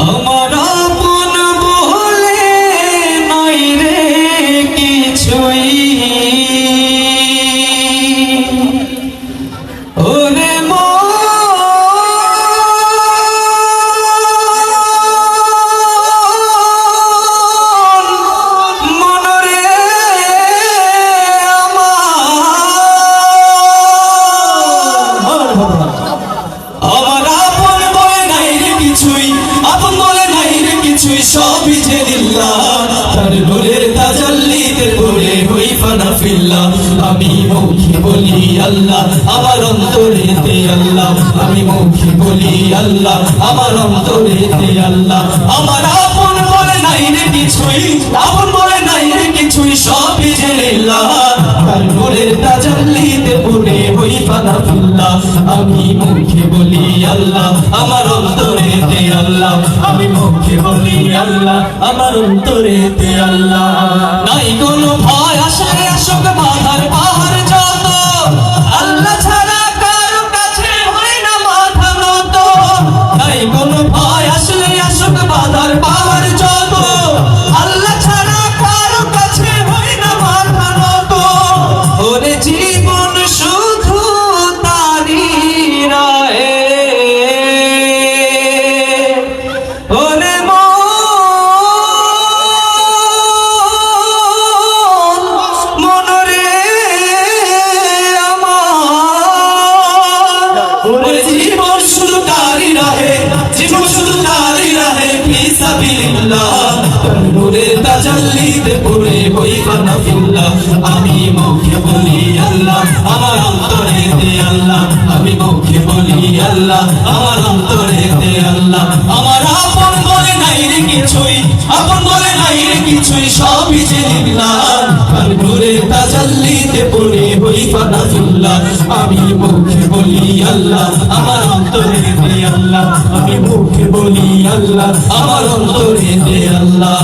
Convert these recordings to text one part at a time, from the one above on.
আমার আপন বলে নাই রে কিছুই ওরে সবই যে লিল্লাহ তার নূরের তাজাল্লিতে পড়ে হই ফানা ফিল্লাহ আমি মুখে বলি আল্লাহ আমার অন্তরেতে আল্লাহ আমি মুখে বলি আল্লাহ আমার অন্তরেতে আল্লাহ আমার আপন বলে নাই রে কিছুই আপন বলে নাই রে কিছুই সবই যে লিল্লাহ তার নূরের তাজাল্লিতে পড়ে হই ফানা ফিল্লাহ আমি মুখে বলি আল্লাহ আমার অন্তরেতে আল্লাহ আমি মুখে বলি আল্লাহ আমার অন্তরেতে আল্লাহ নাই কোনো ভয় আসলে আসুক বাধার পাহাড় যত আল্লাহ ছাড়া কারো কাছে হয় না মাথা নত নাই কোনো ভয় আসলে আসুক বাধার পাহাড় যত আল্লাহ ছাড়া কারো কাছে হয় না মাথা নত ওরে জীবন শুধু তারি রাহে ওরে জীবন শুধু তারি রাহে জীবন শুধু তারি রাহে ফি সাবিলিল্লাহ নূরের তাজাল্লিতে পড়ে হই ফানা ফিল্লাহ আমি মুখে বলি আল্লাহ আমার অন্তরেতে আল্লাহ আমি মুখে বলি আল্লাহ আমার অন্তরেতে আল্লাহ আমার আপন বলে নাই রে কিছুই আপন বলে নাই রে কিছুই সবই যে লিল্লাহ নূরের তাজাল্লিতে পড়ে হই ফানা ফিল্লাহ আমি মুখে বলি আল্লাহ আমার অন্তরেতে আল্লাহ আমি মুখে বলি আল্লাহ আমার অন্তরেতে আল্লাহ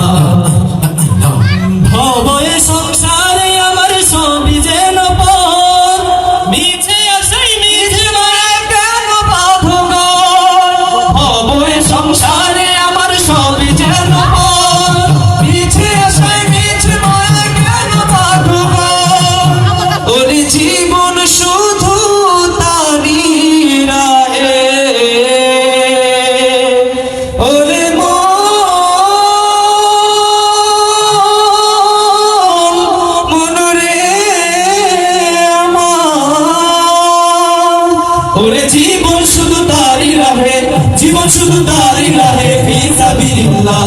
ভবয়ে সংসারে আমার সবই যেন পর মিছে আশাই মিছে মায়া কেন বাঁধো গো ভবয়ে সংসারে আমার সবই যেন পর মিছে আশাই মিছে মায়া কেন বাঁধো গো ওরে জীবন শুধু তারি রাহে ওরে ওরে জীবন শুধু তারি রাহে জীবন শুধু তারি রাহে ফি সাবিলিল্লাহ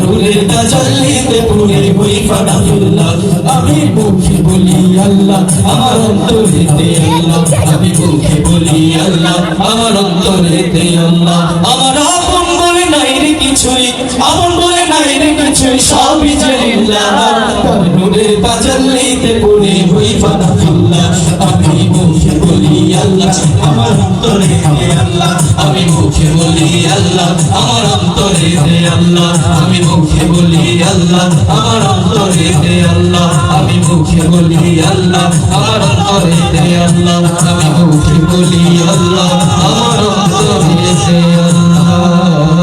নূরের তাজাল্লিতে পড়ে হই ফানা ফিল্লাহ আমি মুখে বলি আল্লাহ আমার অন্তরেতে আল্লাহ আমি মুখে বলি আল্লাহ আমার অন্তরেতে আল্লাহ আমার আপন বলে নাই রে কিছুই আপন বলে নাই রে কিছুই সবই যে লিল্লাহ নূরের তাজাল্লিতে পড়ে হই ফানা ফিল্লাহ আমি মুখে বলি আল্লাহ আমার অন্তরেতে আল্লাহ আমি মুখে বলি আল্লাহ আমার অন্তরেতে আল্লাহ আমি মুখে বলি আল্লাহ আমার অন্তরেতে আল্লাহ আমি মুখে বলি আল্লাহ আমার অন্তরেতে আল্লাহ আমি মুখে বলি আল্লাহ আমার অন্তরেতে আল্লাহ